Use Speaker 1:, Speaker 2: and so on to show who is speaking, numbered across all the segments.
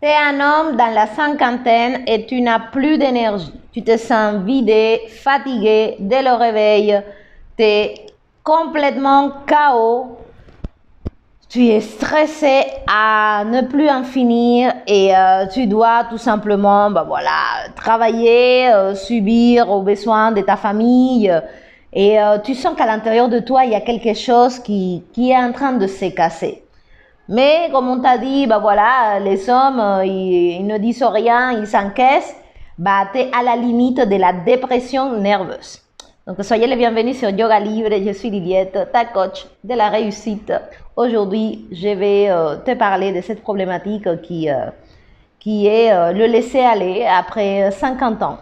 Speaker 1: Tu es un homme dans la cinquantaine et tu n'as plus d'énergie. Tu te sens vidé, fatigué dès le réveil. Tu es complètement KO. Tu es stressé à ne plus en finir et tu dois tout simplement travailler, subir aux besoins de ta famille. Et tu sens qu'à l'intérieur de toi, il y a quelque chose qui est en train de se casser. Mais comme on t'a dit, les hommes, ils ne disent rien, ils s'encaissent, tu es à la limite de la dépression nerveuse. Donc, soyez les bienvenus sur Yoga Libre. Je suis Liliette, ta coach de la réussite. Aujourd'hui, je vais te parler de cette problématique qui est le laisser aller après 50 ans.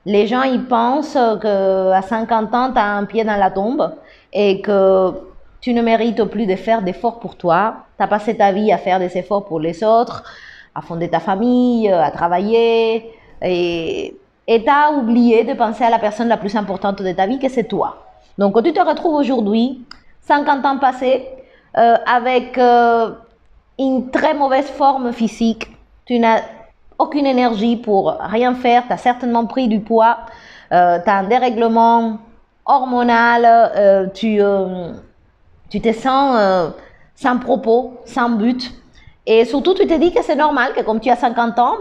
Speaker 1: Les gens, ils pensent qu'à 50 ans, tu as un pied dans la tombe et que tu ne mérites plus de faire d'efforts pour toi. Tu as passé ta vie à faire des efforts pour les autres, à fonder ta famille, à travailler. Et tu as oublié de penser à la personne la plus importante de ta vie, que c'est toi. Donc, tu te retrouves aujourd'hui, 50 ans passés, avec une très mauvaise forme physique. Tu n'as aucune énergie pour rien faire. Tu as certainement pris du poids. Tu as un dérèglement hormonal. Tu te sens sans propos, sans but. Et surtout, tu te dis que c'est normal, que comme tu as 50 ans,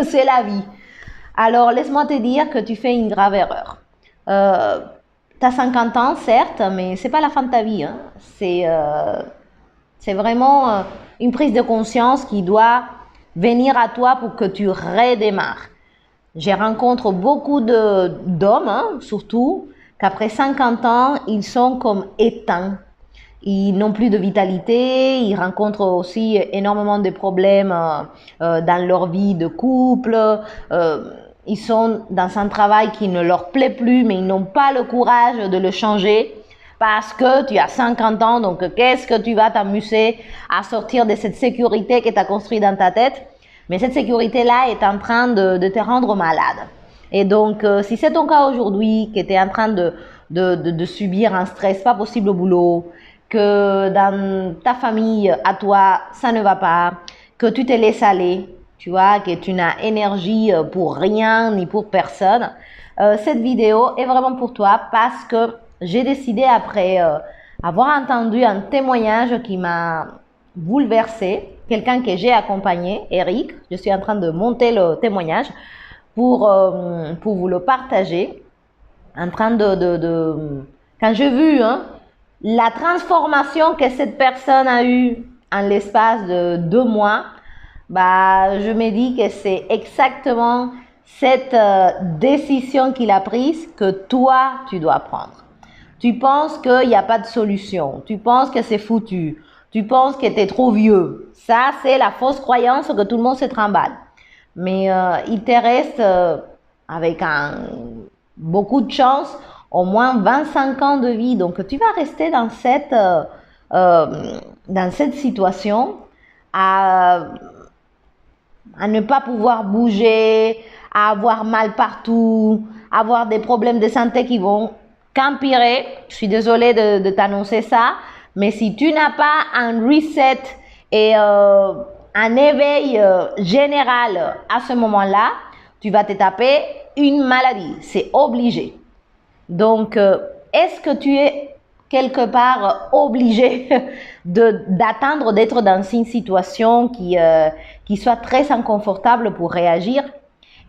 Speaker 1: c'est la vie. Alors, laisse-moi te dire que tu fais une grave erreur. Tu as 50 ans, certes, mais c'est pas la fin de ta vie. Hein. C'est vraiment une prise de conscience qui doit venir à toi pour que tu redémarres. Je rencontre beaucoup d'hommes, surtout, qu'après 50 ans, ils sont comme éteints. Ils n'ont plus de vitalité, ils rencontrent aussi énormément de problèmes dans leur vie de couple. Ils sont dans un travail qui ne leur plaît plus, mais ils n'ont pas le courage de le changer parce que tu as 50 ans, donc qu'est-ce que tu vas t'amuser à sortir de cette sécurité que tu as construite dans ta tête? Mais cette sécurité-là est en train de te rendre malade. Et donc, si c'est ton cas aujourd'hui, que tu es en train de subir un stress pas possible au boulot, que dans ta famille, à toi, ça ne va pas, que tu te laisses aller, tu vois, que tu n'as énergie pour rien ni pour personne, cette vidéo est vraiment pour toi parce que j'ai décidé après avoir entendu un témoignage qui m'a bouleversée, quelqu'un que j'ai accompagné, Eric, je suis en train de monter le témoignage pour vous le partager, en train quand j'ai vu la transformation que cette personne a eue en l'espace de 2 mois, je me dis que c'est exactement cette décision qu'il a prise que toi, tu dois prendre. Tu penses qu'il n'y a pas de solution. Tu penses que c'est foutu. Tu penses que tu es trop vieux. Ça, c'est la fausse croyance que tout le monde se trimballe. Mais il te reste, avec beaucoup de chance, au moins 25 ans de vie. Donc, tu vas rester dans cette situation à ne pas pouvoir bouger, à avoir mal partout, à avoir des problèmes de santé qui vont qu'empirer. Je suis désolée de t'annoncer ça, mais si tu n'as pas un reset et un éveil général à ce moment-là, tu vas te taper une maladie. C'est obligé. Donc, est-ce que tu es quelque part obligé d'attendre d'être dans une situation qui soit très inconfortable pour réagir?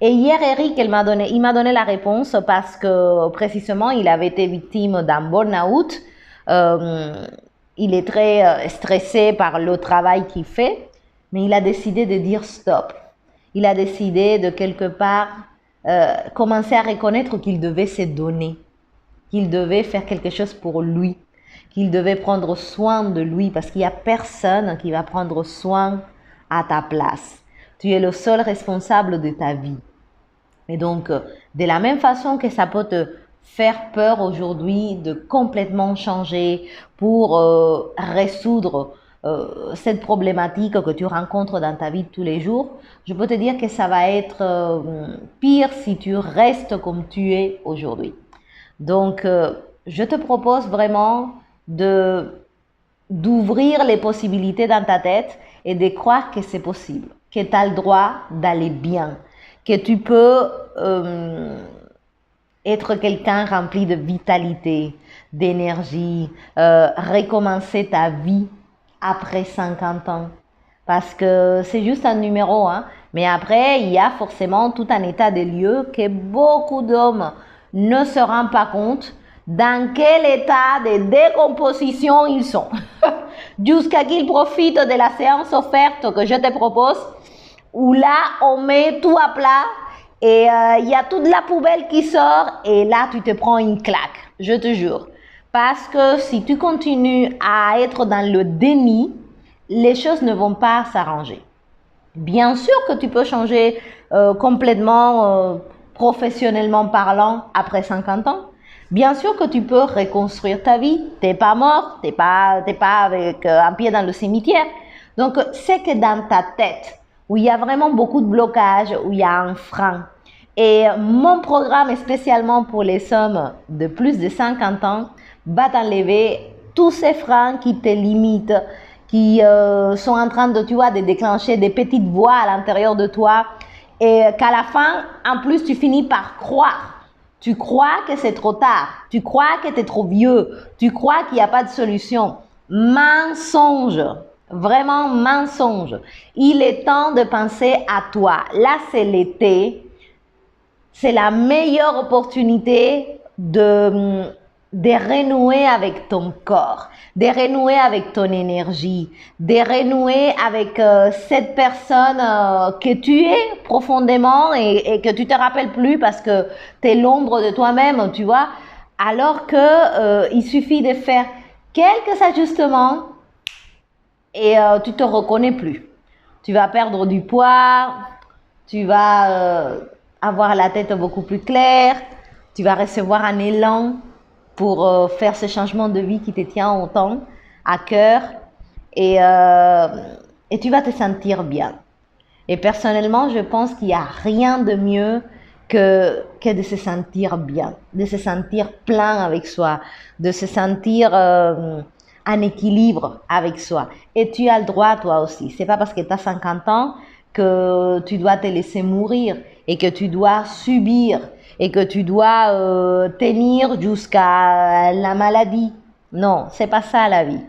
Speaker 1: Et hier, Eric, il m'a donné la réponse parce que précisément, il avait été victime d'un burn-out. Il est très stressé par le travail qu'il fait, mais il a décidé de dire stop. Il a décidé de quelque part commencer à reconnaître qu'il devait se donner, qu'il devait faire quelque chose pour lui, qu'il devait prendre soin de lui parce qu'il n'y a personne qui va prendre soin à ta place. Tu es le seul responsable de ta vie. Et donc, de la même façon que ça peut te faire peur aujourd'hui de complètement changer pour résoudre cette problématique que tu rencontres dans ta vie de tous les jours, je peux te dire que ça va être pire si tu restes comme tu es aujourd'hui. Donc, je te propose vraiment d'ouvrir les possibilités dans ta tête et de croire que c'est possible, que tu as le droit d'aller bien, que tu peux être quelqu'un rempli de vitalité, d'énergie, recommencer ta vie après 50 ans. Parce que c'est juste un numéro, hein. Mais après, il y a forcément tout un état des lieux que beaucoup d'hommes ne se rendent pas compte dans quel état de décomposition ils sont. Jusqu'à qu'ils profitent de la séance offerte que je te propose, où là, on met tout à plat et il y a toute la poubelle qui sort et là, tu te prends une claque, je te jure. Parce que si tu continues à être dans le déni, les choses ne vont pas s'arranger. Bien sûr que tu peux changer complètement professionnellement parlant après 50 ans. Bien sûr que tu peux reconstruire ta vie. T'es pas mort, t'es pas avec un pied dans le cimetière. Donc, c'est que dans ta tête, où il y a vraiment beaucoup de blocages, où il y a un frein. Et mon programme est spécialement pour les hommes de plus de 50 ans va t'enlever tous ces freins qui te limitent, qui sont en train de, tu vois, de déclencher des petites voix à l'intérieur de toi et qu'à la fin, en plus, tu finis par croire. Tu crois que c'est trop tard. Tu crois que tu es trop vieux. Tu crois qu'il n'y a pas de solution. Mensonge. Vraiment mensonge. Il est temps de penser à toi. Là, c'est l'été. C'est la meilleure opportunité de renouer avec ton corps, de renouer avec ton énergie, de renouer avec cette personne que tu es profondément et que tu te rappelles plus parce que tu es l'ombre de toi-même, tu vois. Alors que il suffit de faire quelques ajustements et tu te reconnais plus. Tu vas perdre du poids, tu vas avoir la tête beaucoup plus claire, tu vas recevoir un élan pour faire ce changement de vie qui te tient autant à cœur et tu vas te sentir bien. Et personnellement, je pense qu'il n'y a rien de mieux que de se sentir bien, de se sentir plein avec soi, de se sentir en équilibre avec soi. Et tu as le droit toi aussi. C'est pas parce que tu as 50 ans que tu dois te laisser mourir et que tu dois subir et que tu dois tenir jusqu'à la maladie. Non, c'est pas ça la vie.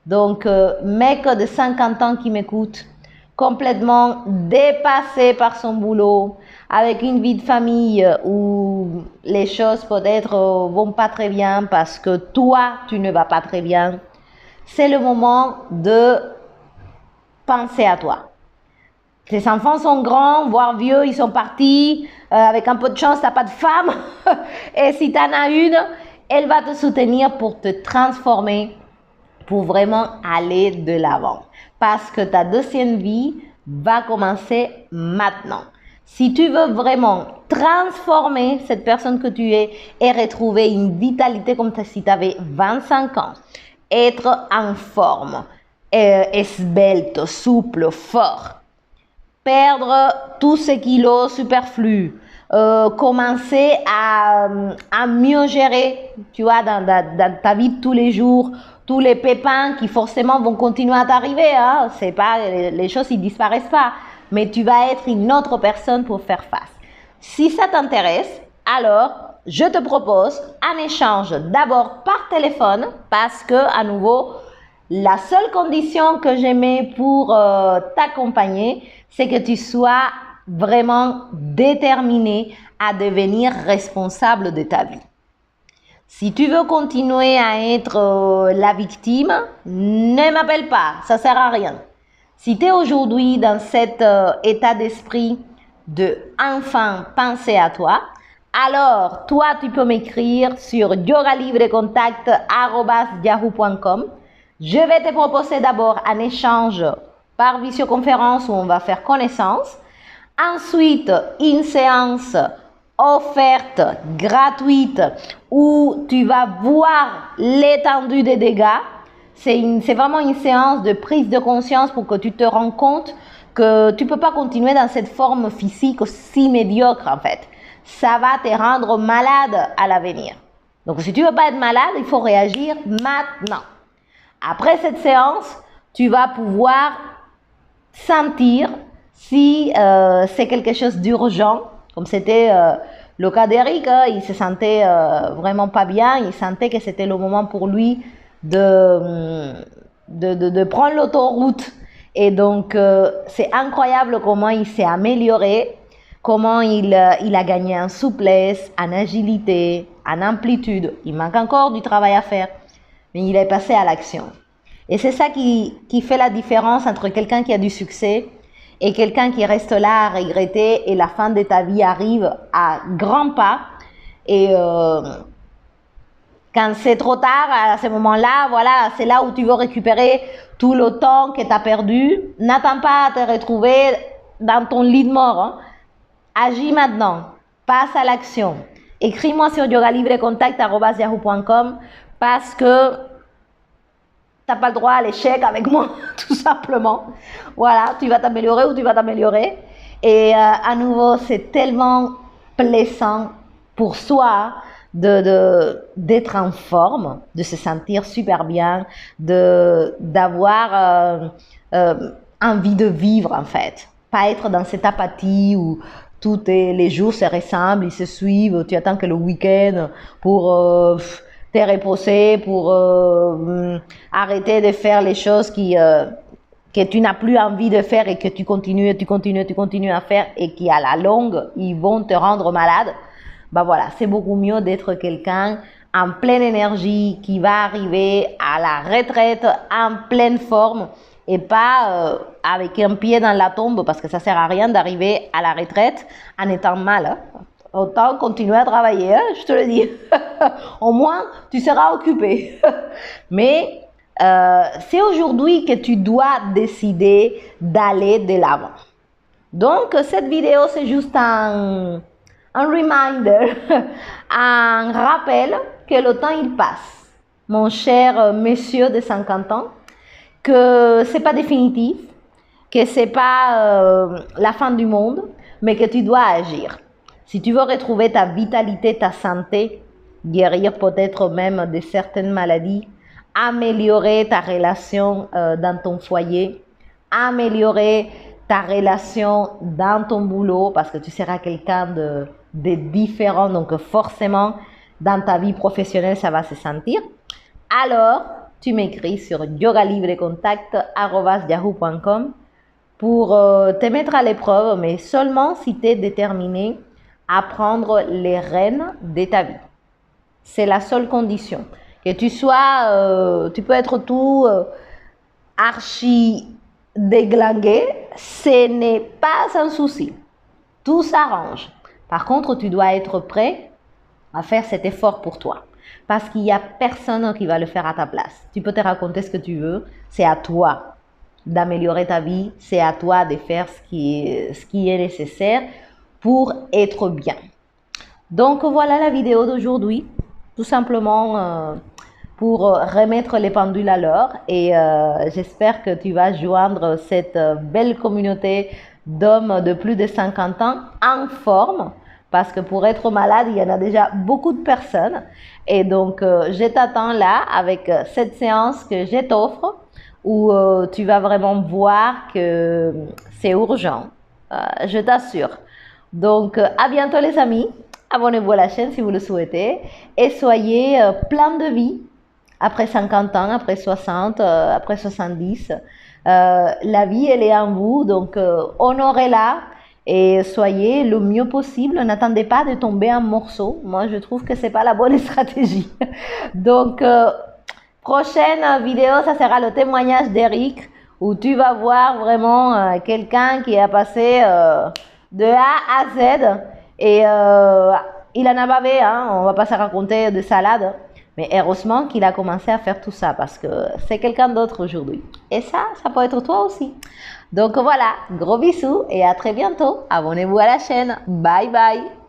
Speaker 1: Donc, mec de 50 ans qui m'écoute, complètement dépassé par son boulot, avec une vie de famille où les choses peut-être vont pas très bien parce que toi, tu ne vas pas très bien, c'est le moment de penser à toi. Tes enfants sont grands, voire vieux, ils sont partis. Avec un peu de chance, tu n'as pas de femme. Et si tu en as une, elle va te soutenir pour te transformer, pour vraiment aller de l'avant. Parce que ta deuxième vie va commencer maintenant. Si tu veux vraiment transformer cette personne que tu es et retrouver une vitalité comme si tu avais 25 ans, être en forme, esbelte, souple, fort, perdre tous ces kilos superflus, commencer à mieux gérer, tu vois, dans ta vie de tous les jours, tous les pépins qui forcément vont continuer à t'arriver, hein. C'est pas, les choses ils disparaissent pas, mais tu vas être une autre personne pour faire face. Si ça t'intéresse, alors je te propose un échange d'abord par téléphone parce que à nouveau, la seule condition que je mets pour t'accompagner, c'est que tu sois vraiment déterminé à devenir responsable de ta vie. Si tu veux continuer à être la victime, ne m'appelle pas, ça sert à rien. Si tu es aujourd'hui dans cet état d'esprit de enfin penser à toi, alors toi tu peux m'écrire sur yogalibrecontact@yahoo.com. Je vais te proposer d'abord un échange par visioconférence où on va faire connaissance. Ensuite, une séance offerte, gratuite, où tu vas voir l'étendue des dégâts. C'est vraiment une séance de prise de conscience pour que tu te rends compte que tu ne peux pas continuer dans cette forme physique aussi médiocre en fait. Ça va te rendre malade à l'avenir. Donc si tu ne veux pas être malade, il faut réagir maintenant. Après cette séance, tu vas pouvoir sentir Si c'est quelque chose d'urgent, comme c'était le cas d'Eric, il se sentait vraiment pas bien, il sentait que c'était le moment pour lui de prendre l'autoroute. Et donc, c'est incroyable comment il s'est amélioré, comment il a gagné en souplesse, en agilité, en amplitude. Il manque encore du travail à faire, mais il est passé à l'action. Et c'est ça qui fait la différence entre quelqu'un qui a du succès et quelqu'un qui reste là à regretter et la fin de ta vie arrive à grands pas. Et quand c'est trop tard, à ce moment-là, voilà, c'est là où tu veux récupérer tout le temps que tu as perdu. N'attends pas à te retrouver dans ton lit de mort. Hein. Agis maintenant. Passe à l'action. Écris-moi sur yogalibrecontact@yahoo.com parce que tu n'as pas le droit à l'échec avec moi, tout simplement. Voilà, tu vas t'améliorer ou tu vas t'améliorer. Et à nouveau, c'est tellement plaisant pour soi d'être en forme, de se sentir super bien, d'avoir envie de vivre en fait. Pas être dans cette apathie où les jours se ressemblent, ils se suivent, tu attends que le week-end pour te reposer, pour arrêter de faire les choses que tu n'as plus envie de faire et que tu continues à faire et qui à la longue, ils vont te rendre malade. Bah voilà, c'est beaucoup mieux d'être quelqu'un en pleine énergie qui va arriver à la retraite en pleine forme et pas avec un pied dans la tombe parce que ça sert à rien d'arriver à la retraite en étant mal. Hein. Autant continuer à travailler, hein, je te le dis. Au moins, tu seras occupé. Mais c'est aujourd'hui que tu dois décider d'aller de l'avant. Donc, cette vidéo, c'est juste un reminder, un rappel que le temps, il passe. Mon cher monsieur de 50 ans, que c'est pas définitif, que c'est pas la fin du monde, mais que tu dois agir. Si tu veux retrouver ta vitalité, ta santé, guérir peut-être même de certaines maladies, améliorer ta relation dans ton foyer, améliorer ta relation dans ton boulot parce que tu seras quelqu'un de différent, donc forcément dans ta vie professionnelle ça va se sentir. Alors, tu m'écris sur yogalibrecontact@yahoo.com pour te mettre à l'épreuve, mais seulement si tu es déterminé à prendre les rênes de ta vie. C'est la seule condition. Que tu sois, tu peux être tout archi déglingué, ce n'est pas un souci. Tout s'arrange. Par contre, tu dois être prêt à faire cet effort pour toi. Parce qu'il n'y a personne qui va le faire à ta place. Tu peux te raconter ce que tu veux, c'est à toi d'améliorer ta vie, c'est à toi de faire ce qui est nécessaire pour être bien. Donc voilà la vidéo d'aujourd'hui, tout simplement pour remettre les pendules à l'heure et j'espère que tu vas joindre cette belle communauté d'hommes de plus de 50 ans en forme parce que pour être malade, il y en a déjà beaucoup de personnes et donc je t'attends là avec cette séance que je t'offre où tu vas vraiment voir que c'est urgent, je t'assure. Donc à bientôt les amis, abonnez-vous à la chaîne si vous le souhaitez et soyez plein de vie. Après 50 ans, après 60, après 70, la vie, elle est en vous, donc honorez-la et soyez le mieux possible. N'attendez pas de tomber en morceaux. Moi, je trouve que c'est pas la bonne stratégie. Donc, prochaine vidéo, ça sera le témoignage d'Eric, où tu vas voir vraiment quelqu'un qui a passé de A à Z et il en a bavé, hein, on va pas se raconter de salade. Mais heureusement qu'il a commencé à faire tout ça parce que c'est quelqu'un d'autre aujourd'hui. Et ça peut être toi aussi. Donc voilà, gros bisous et à très bientôt. Abonnez-vous à la chaîne. Bye bye.